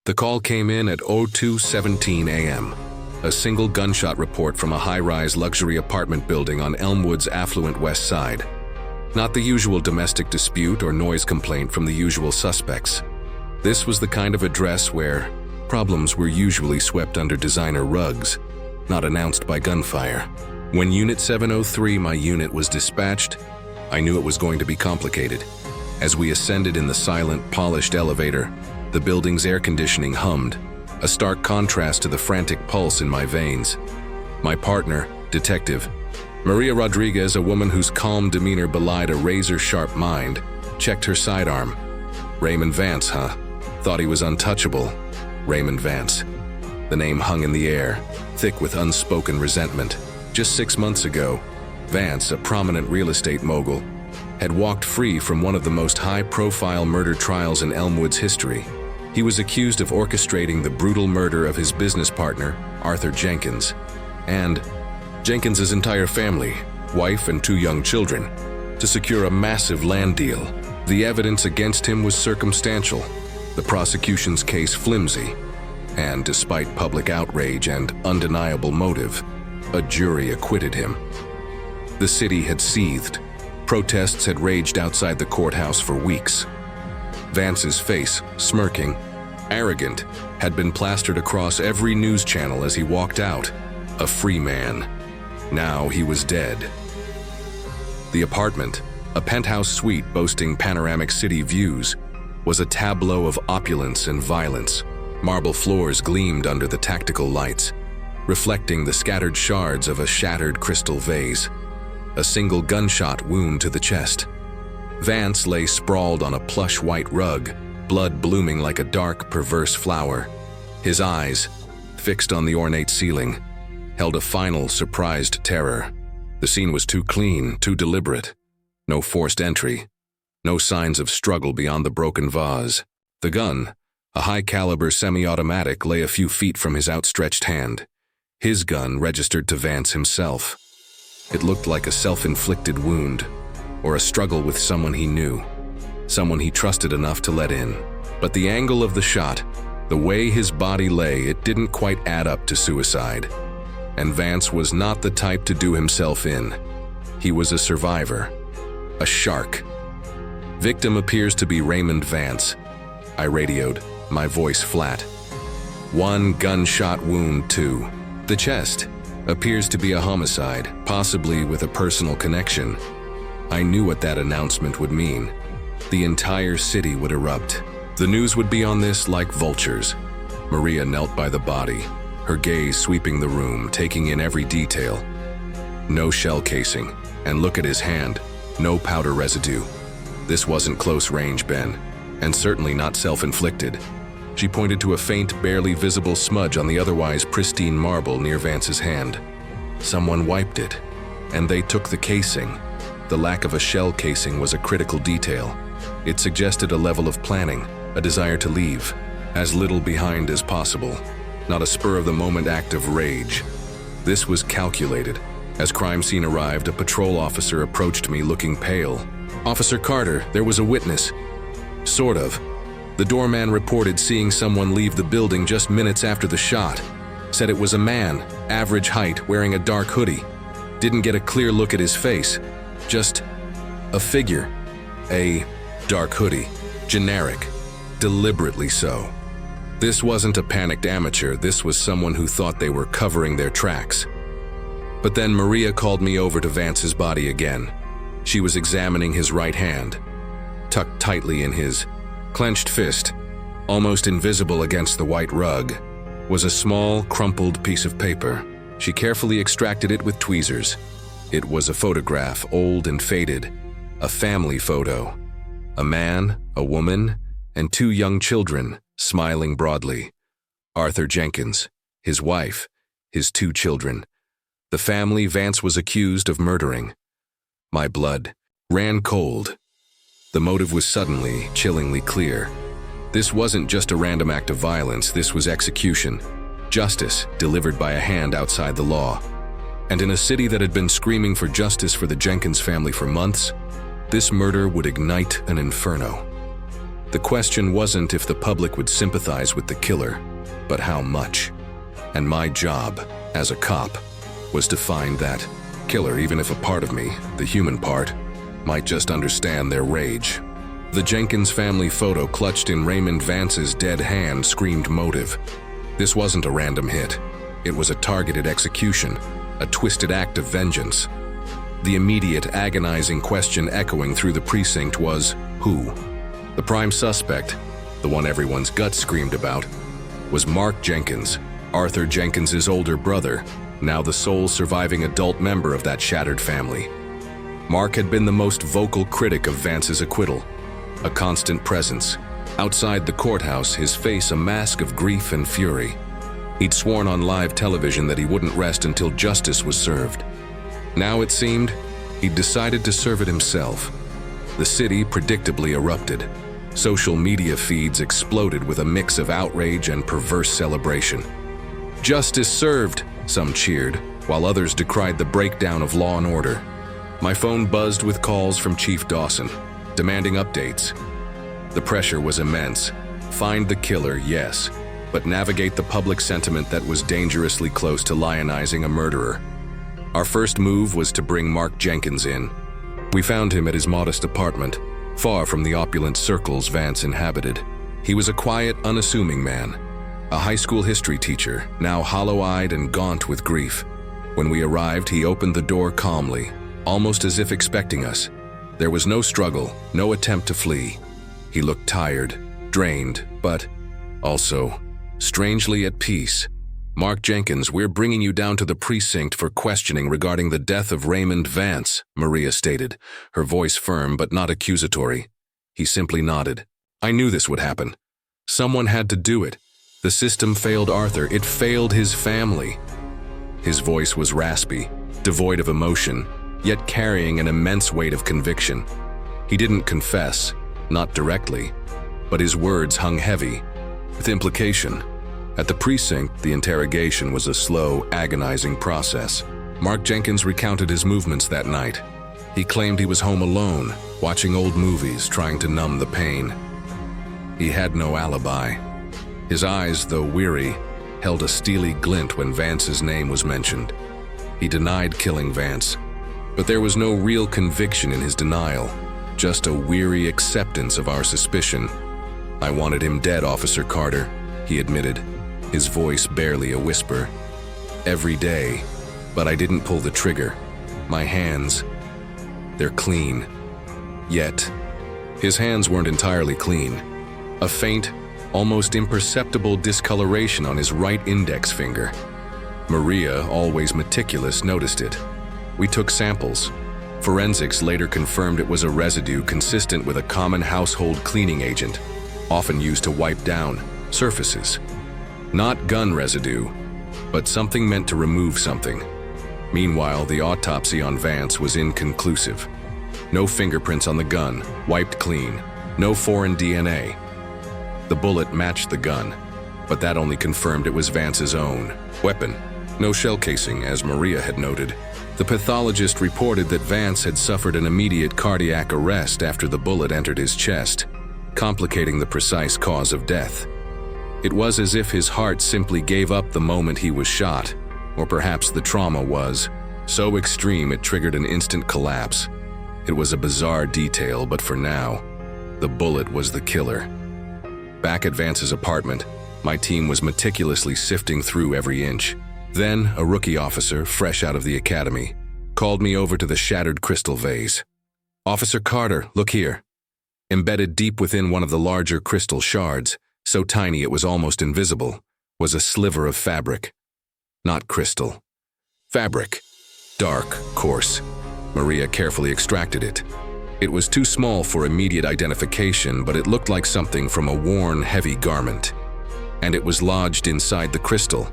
The call came in at 02:17 a.m. A single gunshot report from a high-rise luxury apartment building on Elmwood's affluent west side. Not the usual domestic dispute or noise complaint from the usual suspects. This was the kind of address where problems were usually swept under designer rugs, not announced by gunfire. When Unit 703, my unit, was dispatched, I knew it was going to be complicated. As we ascended in the silent, polished elevator, the building's air conditioning hummed, a stark contrast to the frantic pulse in my veins. My partner, Detective Maria Rodriguez, a woman whose calm demeanor belied a razor-sharp mind, checked her sidearm. Raymond Vance, huh? Thought he was untouchable. Raymond Vance. The name hung in the air, thick with unspoken resentment. Just 6 months ago, Vance, a prominent real estate mogul, had walked free from one of the most high-profile murder trials in Elmwood's history. He was accused of orchestrating the brutal murder of his business partner, Arthur Jenkins, and Jenkins's entire family, wife and 2 young children, to secure a massive land deal. The evidence against him was circumstantial, the prosecution's case flimsy, and despite public outrage and undeniable motive, a jury acquitted him. The city had seethed. Protests had raged outside the courthouse for weeks. Vance's face, smirking, arrogant, had been plastered across every news channel as he walked out, a free man. Now he was dead. The apartment, a penthouse suite boasting panoramic city views, was a tableau of opulence and violence. Marble floors gleamed under the tactical lights, reflecting the scattered shards of a shattered crystal vase. A single gunshot wound to the chest. Vance lay sprawled on a plush white rug, blood blooming like a dark, perverse flower. His eyes, fixed on the ornate ceiling, held a final, surprised terror. The scene was too clean, too deliberate. No forced entry. No signs of struggle beyond the broken vase. The gun, a high-caliber semi-automatic, lay a few feet from his outstretched hand. His gun registered to Vance himself. It looked like a self-inflicted wound, or a struggle with someone he knew, someone he trusted enough to let in. But the angle of the shot, the way his body lay, it didn't quite add up to suicide. And Vance was not the type to do himself in. He was a survivor, a shark. Victim appears to be Raymond Vance, I radioed, my voice flat. 1 gunshot wound to the chest. Appears to be a homicide, possibly with a personal connection. I knew what that announcement would mean. The entire city would erupt. The news would be on this like vultures. Maria knelt by the body, her gaze sweeping the room, taking in every detail. No shell casing, and look at his hand, no powder residue. This wasn't close range, Ben, and certainly not self-inflicted. She pointed to a faint, barely visible smudge on the otherwise pristine marble near Vance's hand. Someone wiped it, and they took the casing. The lack of a shell casing was a critical detail. It suggested a level of planning, a desire to leave, as little behind as possible. Not a spur-of-the-moment act of rage. This was calculated. As crime scene arrived, a patrol officer approached me looking pale. "Officer Carter, there was a witness." "Sort of. The doorman reported seeing someone leave the building just minutes after the shot. Said it was a man, average height, wearing a dark hoodie. Didn't get a clear look at his face. Just a figure. A dark hoodie. Generic. Deliberately so. This wasn't a panicked amateur. This was someone who thought they were covering their tracks." But then Maria called me over to Vance's body again. She was examining his right hand. Tucked tightly in his clenched fist, almost invisible against the white rug, was a small, crumpled piece of paper. She carefully extracted it with tweezers. It was a photograph, old and faded, a family photo. A man, a woman, and 2 young children, smiling broadly. Arthur Jenkins, his wife, his 2 children. The family Vance was accused of murdering. My blood ran cold. The motive was suddenly, chillingly clear. This wasn't just a random act of violence, this was execution. Justice delivered by a hand outside the law. And in a city that had been screaming for justice for the Jenkins family for months, this murder would ignite an inferno. The question wasn't if the public would sympathize with the killer, but how much. And my job, as a cop, was to find that killer, even if a part of me, the human part, might just understand their rage. The Jenkins family photo clutched in Raymond Vance's dead hand screamed motive. This wasn't a random hit. It was a targeted execution, a twisted act of vengeance. The immediate, agonizing question echoing through the precinct was, who? The prime suspect, the one everyone's gut screamed about, was Mark Jenkins, Arthur Jenkins's older brother, now the sole surviving adult member of that shattered family. Mark had been the most vocal critic of Vance's acquittal, a constant presence. Outside the courthouse, his face a mask of grief and fury. He'd sworn on live television that he wouldn't rest until justice was served. Now it seemed, he'd decided to serve it himself. The city predictably erupted. Social media feeds exploded with a mix of outrage and perverse celebration. Justice served, some cheered, while others decried the breakdown of law and order. My phone buzzed with calls from Chief Dawson, demanding updates. The pressure was immense. Find the killer, yes, but navigate the public sentiment that was dangerously close to lionizing a murderer. Our first move was to bring Mark Jenkins in. We found him at his modest apartment, far from the opulent circles Vance inhabited. He was a quiet, unassuming man, a high school history teacher, now hollow-eyed and gaunt with grief. When we arrived, he opened the door calmly, almost as if expecting us. There was no struggle, no attempt to flee. He looked tired, drained, but also strangely at peace. "Mark Jenkins, we're bringing you down to the precinct for questioning regarding the death of Raymond Vance," Maria stated, her voice firm but not accusatory. He simply nodded. I knew this would happen. Someone had to do it. The system failed Arthur. It failed his family. His voice was raspy, devoid of emotion, yet carrying an immense weight of conviction. He didn't confess, not directly, but his words hung heavy, with implication. At the precinct, the interrogation was a slow, agonizing process. Mark Jenkins recounted his movements that night. He claimed he was home alone, watching old movies, trying to numb the pain. He had no alibi. His eyes, though weary, held a steely glint when Vance's name was mentioned. He denied killing Vance, but there was no real conviction in his denial, just a weary acceptance of our suspicion. "I wanted him dead, Officer Carter," he admitted, his voice barely a whisper. "Every day, but I didn't pull the trigger. My hands, they're clean." Yet, his hands weren't entirely clean. A faint, almost imperceptible discoloration on his right index finger. Maria, always meticulous, noticed it. We took samples. Forensics later confirmed it was a residue consistent with a common household cleaning agent, often used to wipe down surfaces. Not gun residue, but something meant to remove something. Meanwhile, the autopsy on Vance was inconclusive. No fingerprints on the gun, wiped clean. No foreign DNA. The bullet matched the gun, but that only confirmed it was Vance's own weapon. No shell casing, as Maria had noted. The pathologist reported that Vance had suffered an immediate cardiac arrest after the bullet entered his chest, complicating the precise cause of death. It was as if his heart simply gave up the moment he was shot, or perhaps the trauma was so extreme it triggered an instant collapse. It was a bizarre detail, but for now, the bullet was the killer. Back at Vance's apartment, my team was meticulously sifting through every inch. Then, a rookie officer, fresh out of the academy, called me over to the shattered crystal vase. "Officer Carter, look here." Embedded deep within one of the larger crystal shards, so tiny it was almost invisible, was a sliver of fabric. Not crystal. Fabric. Dark, coarse. Maria carefully extracted it. It was too small for immediate identification, but it looked like something from a worn, heavy garment. And it was lodged inside the crystal,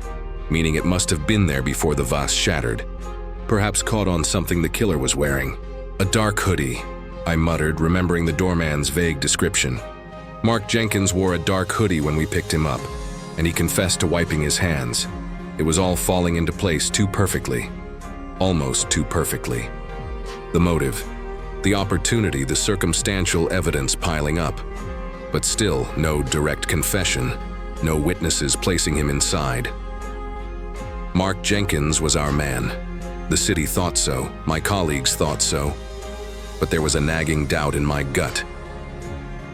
meaning it must have been there before the vase shattered. Perhaps caught on something the killer was wearing. "A dark hoodie," I muttered, remembering the doorman's vague description. Mark Jenkins wore a dark hoodie when we picked him up, and he confessed to wiping his hands. It was all falling into place too perfectly. Almost too perfectly. The motive, the opportunity, the circumstantial evidence piling up. But still, no direct confession, no witnesses placing him inside. Mark Jenkins was our man. The city thought so, my colleagues thought so, but there was a nagging doubt in my gut.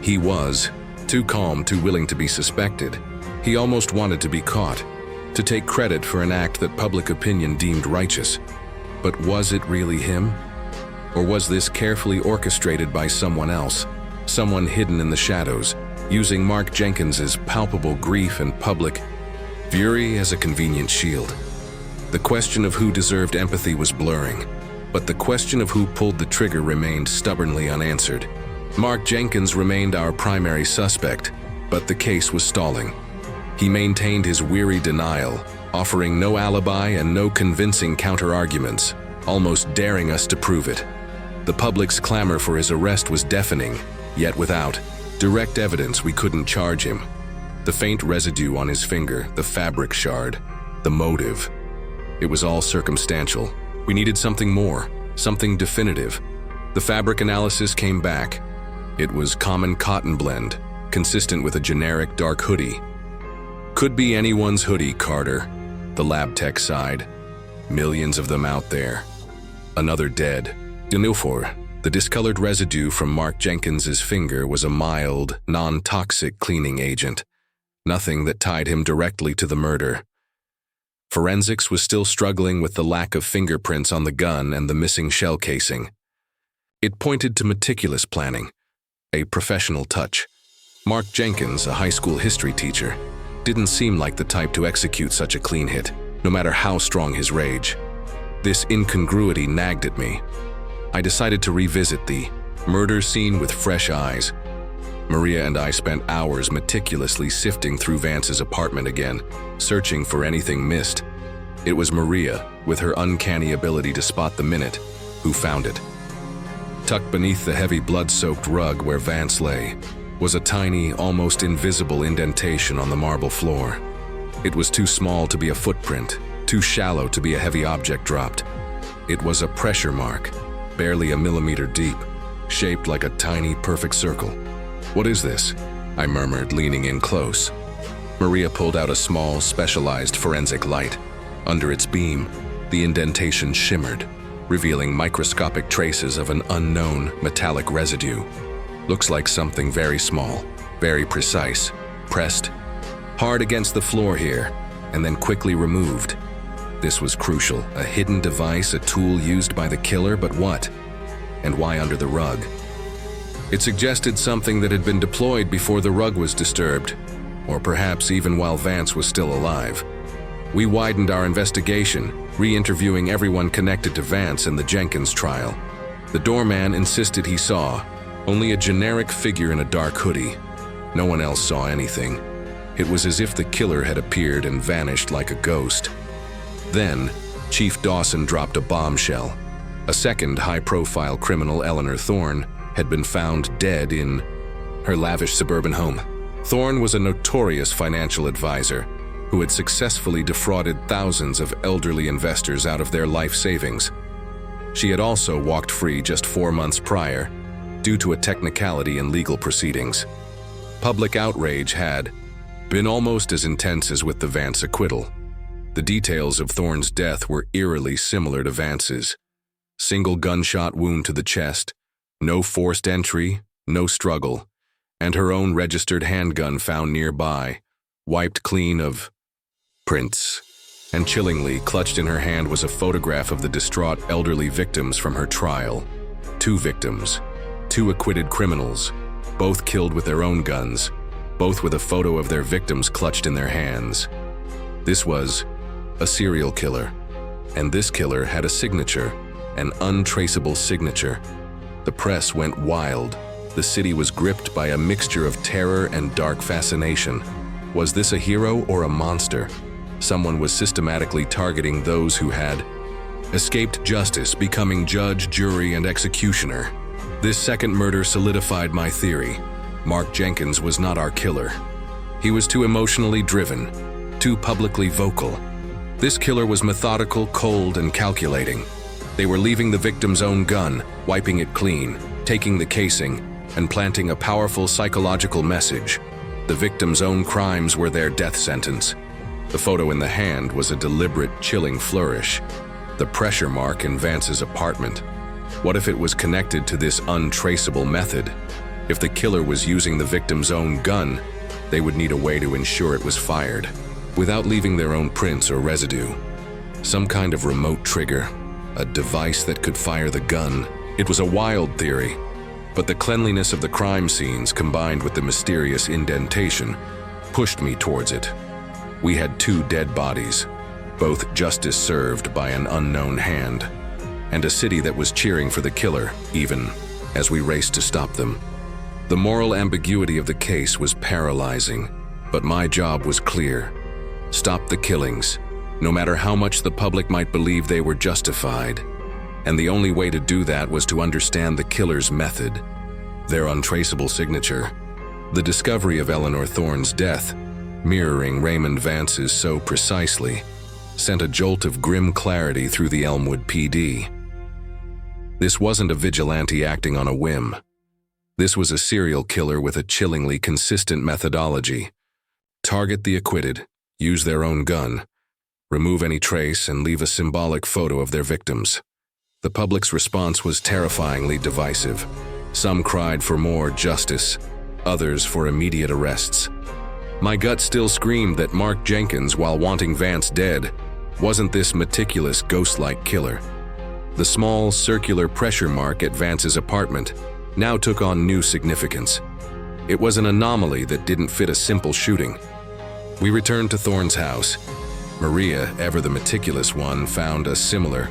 He was too calm, too willing to be suspected. He almost wanted to be caught, to take credit for an act that public opinion deemed righteous. But was it really him? Or was this carefully orchestrated by someone else, someone hidden in the shadows, using Mark Jenkins's palpable grief and public fury as a convenient shield? The question of who deserved empathy was blurring, but the question of who pulled the trigger remained stubbornly unanswered. Mark Jenkins remained our primary suspect, but the case was stalling. He maintained his weary denial, offering no alibi and no convincing counter-arguments, almost daring us to prove it. The public's clamor for his arrest was deafening, yet without direct evidence we couldn't charge him. The faint residue on his finger, the fabric shard, the motive. It was all circumstantial. We needed something more, something definitive. The fabric analysis came back. It was common cotton blend, consistent with a generic dark hoodie. Could be anyone's hoodie, Carter, the lab tech sighed. Millions of them out there. Another dead. The discolored residue from Mark Jenkins's finger was a mild, non-toxic cleaning agent. Nothing that tied him directly to the murder. Forensics was still struggling with the lack of fingerprints on the gun and the missing shell casing. It pointed to meticulous planning, a professional touch. Mark Jenkins, a high school history teacher, didn't seem like the type to execute such a clean hit, no matter how strong his rage. This incongruity nagged at me. I decided to revisit the murder scene with fresh eyes. Maria and I spent hours meticulously sifting through Vance's apartment again, searching for anything missed. It was Maria, with her uncanny ability to spot the minute, who found it. Tucked beneath the heavy blood-soaked rug where Vance lay was a tiny, almost invisible indentation on the marble floor. It was too small to be a footprint, too shallow to be a heavy object dropped. It was a pressure mark, barely a millimeter deep, shaped like a tiny, perfect circle. "What is this?" I murmured, leaning in close. Maria pulled out a small, specialized forensic light. Under its beam, the indentation shimmered, revealing microscopic traces of an unknown metallic residue. Looks like something very small, very precise, pressed hard against the floor here, and then quickly removed. This was crucial, a hidden device, a tool used by the killer, but what? And why under the rug? It suggested something that had been deployed before the rug was disturbed, or perhaps even while Vance was still alive. We widened our investigation, re-interviewing everyone connected to Vance and the Jenkins trial. The doorman insisted he saw only a generic figure in a dark hoodie. No one else saw anything. It was as if the killer had appeared and vanished like a ghost. Then, Chief Dawson dropped a bombshell. A second high-profile criminal, Eleanor Thorne, had been found dead in her lavish suburban home. Thorne was a notorious financial advisor who had successfully defrauded thousands of elderly investors out of their life savings. She had also walked free just 4 months prior, due to a technicality in legal proceedings. Public outrage had been almost as intense as with the Vance acquittal. The details of Thorne's death were eerily similar to Vance's. Single gunshot wound to the chest, no forced entry, no struggle, and her own registered handgun found nearby, wiped clean of prints. And chillingly, clutched in her hand was a photograph of the distraught elderly victims from her trial. 2 victims. 2 acquitted criminals, both killed with their own guns, both with a photo of their victims clutched in their hands. This was a serial killer, and this killer had a signature, an untraceable signature. The press went wild. The city was gripped by a mixture of terror and dark fascination. Was this a hero or a monster? Someone was systematically targeting those who had escaped justice, becoming judge, jury, and executioner. This second murder solidified my theory. Mark Jenkins was not our killer. He was too emotionally driven, too publicly vocal. This killer was methodical, cold, and calculating. They were leaving the victim's own gun, wiping it clean, taking the casing, and planting a powerful psychological message. The victim's own crimes were their death sentence. The photo in the hand was a deliberate, chilling flourish. The pressure mark in Vance's apartment. What if it was connected to this untraceable method? If the killer was using the victim's own gun, they would need a way to ensure it was fired, without leaving their own prints or residue. Some kind of remote trigger, a device that could fire the gun. It was a wild theory, but the cleanliness of the crime scenes combined with the mysterious indentation pushed me towards it. We had 2 dead bodies, both justice served by an unknown hand, and a city that was cheering for the killer, even as we raced to stop them. The moral ambiguity of the case was paralyzing, but my job was clear. Stop the killings, no matter how much the public might believe they were justified. And the only way to do that was to understand the killer's method, their untraceable signature. The discovery of Eleanor Thorne's death, mirroring Raymond Vance's so precisely, sent a jolt of grim clarity through the Elmwood PD. This wasn't a vigilante acting on a whim. This was a serial killer with a chillingly consistent methodology. Target the acquitted, use their own gun, remove any trace, and leave a symbolic photo of their victims. The public's response was terrifyingly divisive. Some cried for more justice, others for immediate arrests. My gut still screamed that Mark Jenkins, while wanting Vance dead, wasn't this meticulous ghost-like killer. The small, circular pressure mark at Vance's apartment now took on new significance. It was an anomaly that didn't fit a simple shooting. We returned to Thorne's house. Maria, ever the meticulous one, found a similar,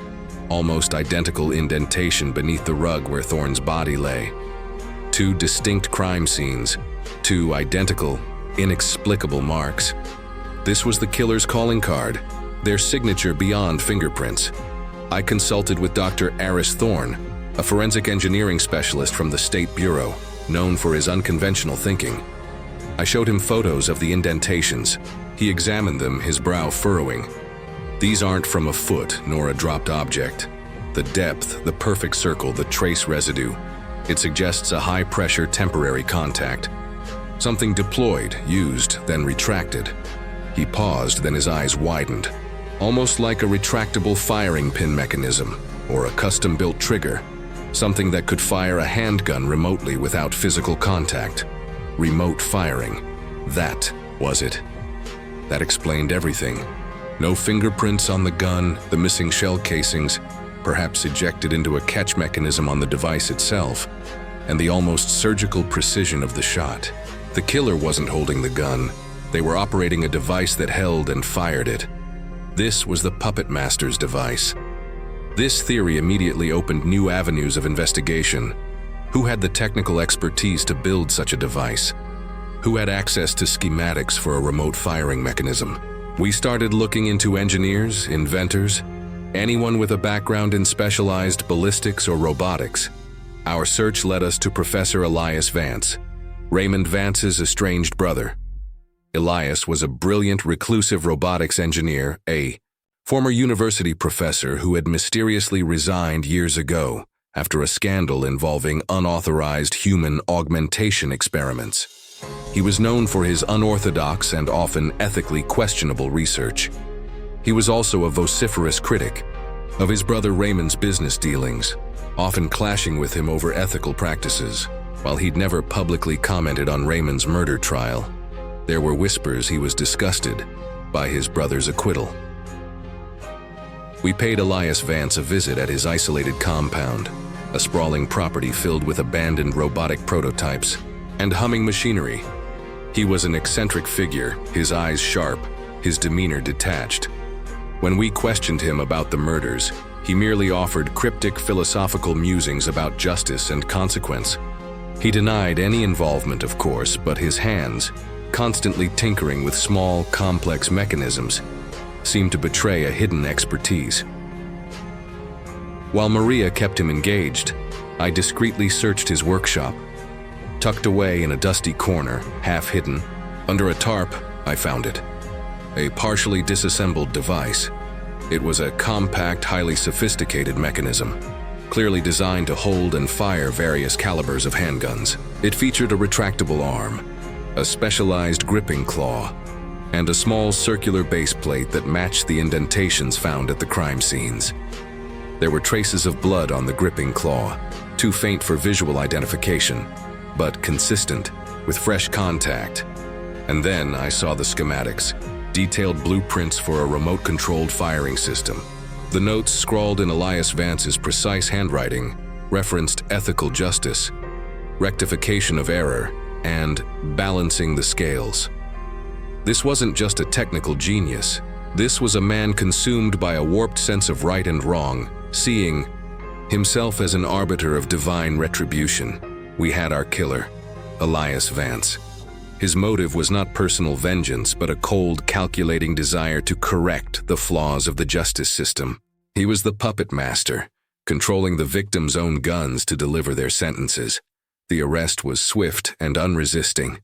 almost identical indentation beneath the rug where Thorne's body lay. 2 distinct crime scenes, 2 identical, inexplicable marks. This was the killer's calling card, their signature beyond fingerprints. I consulted with Dr. Aris Thorne, a forensic engineering specialist from the State Bureau, known for his unconventional thinking. I showed him photos of the indentations. He examined them, his brow furrowing. These aren't from a foot nor a dropped object. The depth, the perfect circle, the trace residue. It suggests a high-pressure temporary contact. Something deployed, used, then retracted. He paused, then his eyes widened. Almost like a retractable firing pin mechanism, or a custom-built trigger. Something that could fire a handgun remotely without physical contact. Remote firing. That was it. That explained everything. No fingerprints on the gun, the missing shell casings, perhaps ejected into a catch mechanism on the device itself, and the almost surgical precision of the shot. The killer wasn't holding the gun. They were operating a device that held and fired it. This was the puppet master's device. This theory immediately opened new avenues of investigation. Who had the technical expertise to build such a device? Who had access to schematics for a remote firing mechanism? We started looking into engineers, inventors, anyone with a background in specialized ballistics or robotics. Our search led us to Professor Elias Vance, Raymond Vance's estranged brother. Elias was a brilliant, reclusive robotics engineer, a former university professor who had mysteriously resigned years ago after a scandal involving unauthorized human augmentation experiments. He was known for his unorthodox and often ethically questionable research. He was also a vociferous critic of his brother Raymond's business dealings, often clashing with him over ethical practices. While he'd never publicly commented on Raymond's murder trial, there were whispers he was disgusted by his brother's acquittal. We paid Elias Vance a visit at his isolated compound, a sprawling property filled with abandoned robotic prototypes and humming machinery. He was an eccentric figure, his eyes sharp, his demeanor detached. When we questioned him about the murders, he merely offered cryptic philosophical musings about justice and consequence. He denied any involvement, of course, but his hands, constantly tinkering with small, complex mechanisms, seemed to betray a hidden expertise. While Maria kept him engaged, I discreetly searched his workshop. Tucked away in a dusty corner, half hidden, under a tarp, I found it. A partially disassembled device. It was a compact, highly sophisticated mechanism. clearly designed to hold and fire various calibers of handguns. It featured a retractable arm, a specialized gripping claw, and a small circular base plate that matched the indentations found at the crime scenes. There were traces of blood on the gripping claw, too faint for visual identification, but consistent with fresh contact. And then I saw the schematics, detailed blueprints for a remote-controlled firing system. The notes, scrawled in Elias Vance's precise handwriting, referenced ethical justice, rectification of error, and balancing the scales. This wasn't just a technical genius. This was a man consumed by a warped sense of right and wrong, seeing himself as an arbiter of divine retribution. We had our killer, Elias Vance. His motive was not personal vengeance, but a cold, calculating desire to correct the flaws of the justice system. He was the puppet master, controlling the victims' own guns to deliver their sentences. The arrest was swift and unresisting.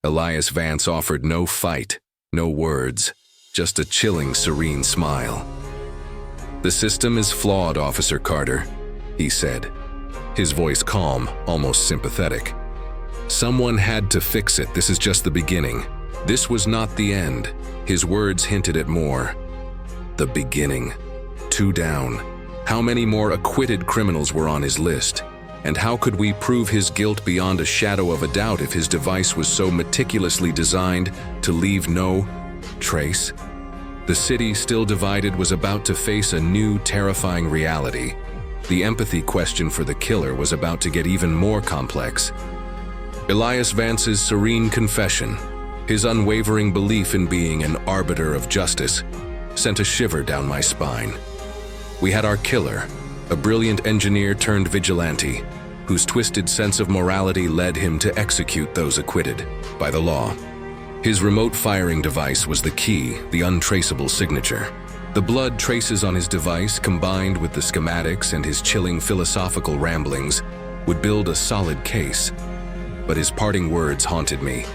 Elias Vance offered no fight, no words, just a chilling, serene smile. "The system is flawed, Officer Carter," he said, his voice calm, almost sympathetic. "Someone had to fix it. This is just the beginning. This was not the end." His words hinted at more. The beginning. 2 down. How many more acquitted criminals were on his list? And how could we prove his guilt beyond a shadow of a doubt if his device was so meticulously designed to leave no trace? The city, still divided, was about to face a new, terrifying reality. The empathy question for the killer was about to get even more complex. Elias Vance's serene confession, his unwavering belief in being an arbiter of justice, sent a shiver down my spine. We had our killer, a brilliant engineer turned vigilante, whose twisted sense of morality led him to execute those acquitted by the law. His remote firing device was the key, the untraceable signature. The blood traces on his device, combined with the schematics and his chilling philosophical ramblings, would build a solid case. But his parting words haunted me.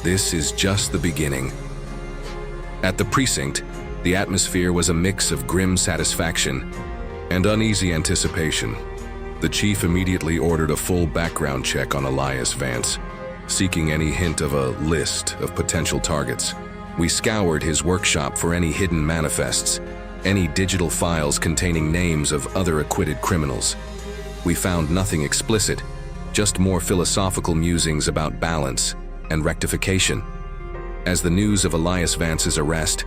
This is just the beginning. At the precinct, the atmosphere was a mix of grim satisfaction and uneasy anticipation. The chief immediately ordered a full background check on Elias Vance, seeking any hint of a list of potential targets. We scoured his workshop for any hidden manifests, any digital files containing names of other acquitted criminals. We found nothing explicit, just more philosophical musings about balance and rectification. As the news of Elias Vance's arrest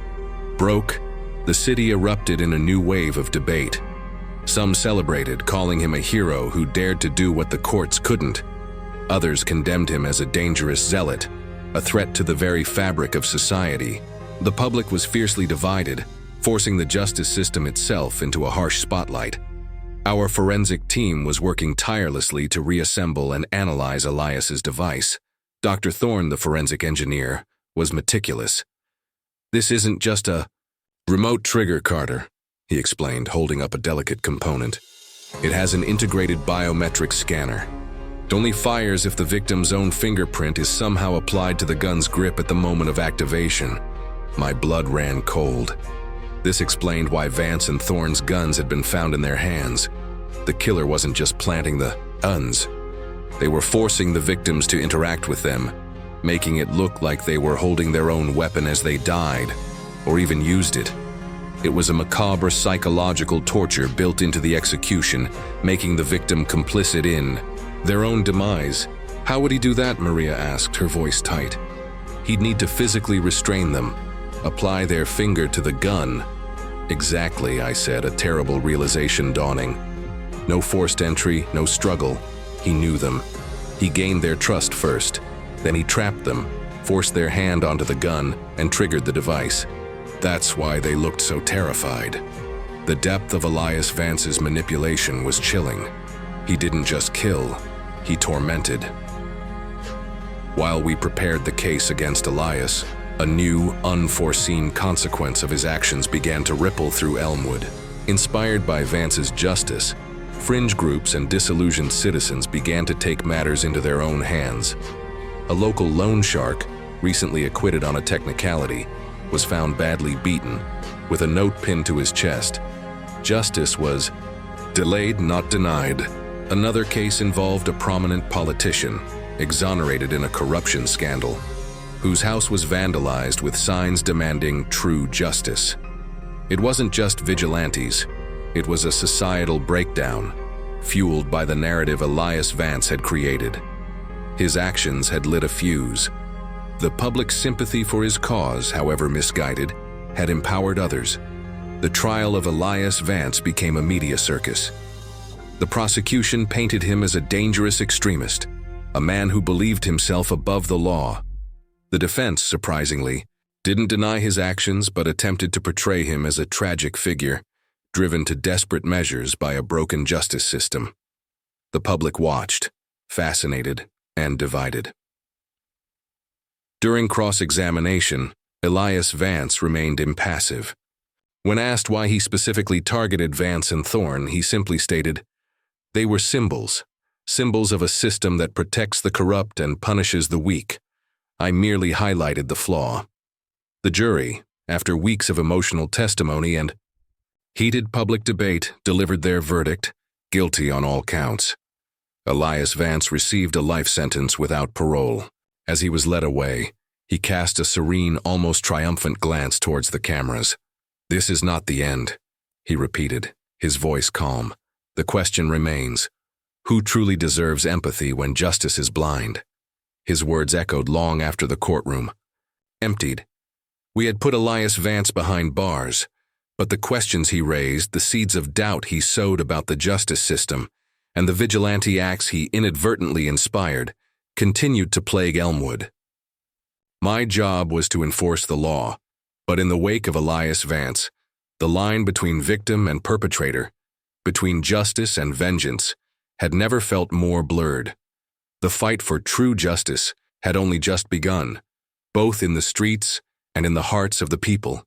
broke, the city erupted in a new wave of debate. Some celebrated, calling him a hero who dared to do what the courts couldn't. Others condemned him as a dangerous zealot, a threat to the very fabric of society. The public was fiercely divided, forcing the justice system itself into a harsh spotlight. Our forensic team was working tirelessly to reassemble and analyze Elias's device. Dr. Thorne, the forensic engineer, was meticulous. "This isn't just a remote trigger, Carter," he explained, holding up a delicate component. "It has an integrated biometric scanner. It only fires if the victim's own fingerprint is somehow applied to the gun's grip at the moment of activation." My blood ran cold. This explained why Vance and Thorne's guns had been found in their hands. The killer wasn't just planting the guns. They were forcing the victims to interact with them, making it look like they were holding their own weapon as they died, or even used it. It was a macabre psychological torture built into the execution, making the victim complicit in their own demise. "How would he do that?" Maria asked, her voice tight. "He'd need to physically restrain them, apply their finger to the gun." "Exactly," I said, a terrible realization dawning. No forced entry, no struggle. He knew them. He gained their trust first. Then he trapped them, forced their hand onto the gun, and triggered the device. That's why they looked so terrified. The depth of Elias Vance's manipulation was chilling. He didn't just kill, he tormented. While we prepared the case against Elias, a new, unforeseen consequence of his actions began to ripple through Elmwood. Inspired by Vance's justice, fringe groups and disillusioned citizens began to take matters into their own hands. A local loan shark, recently acquitted on a technicality, was found badly beaten, with a note pinned to his chest. Justice was Delayed, not denied. Another case involved a prominent politician, exonerated in a corruption scandal, whose house was vandalized with signs demanding true justice. It wasn't just vigilantes, it was a societal breakdown, fueled by the narrative Elias Vance had created. His actions had lit a fuse. The public sympathy for his cause, however misguided, had empowered others. The trial of Elias Vance became a media circus. The prosecution painted him as a dangerous extremist, a man who believed himself above the law. The defense, surprisingly, didn't deny his actions but attempted to portray him as a tragic figure, driven to desperate measures by a broken justice system. The public watched, fascinated, and divided. During cross-examination, Elias Vance remained impassive. When asked why he specifically targeted Vance and Thorne, he simply stated, "They were symbols of a system that protects the corrupt and punishes the weak. I merely highlighted the flaw." The jury, after weeks of emotional testimony and heated public debate, delivered their verdict, guilty on all counts. Elias Vance received a life sentence without parole. As he was led away, he cast a serene, almost triumphant glance towards the cameras. "This is not the end," he repeated, his voice calm. "The question remains, who truly deserves empathy when justice is blind?" His words echoed long after the courtroom. Emptied. We had put Elias Vance behind bars, but the questions he raised, the seeds of doubt he sowed about the justice system, and the vigilante acts he inadvertently inspired, continued to plague Elmwood. My job was to enforce the law, but in the wake of Elias Vance, the line between victim and perpetrator, between justice and vengeance, had never felt more blurred. The fight for true justice had only just begun, both in the streets and in the hearts of the people.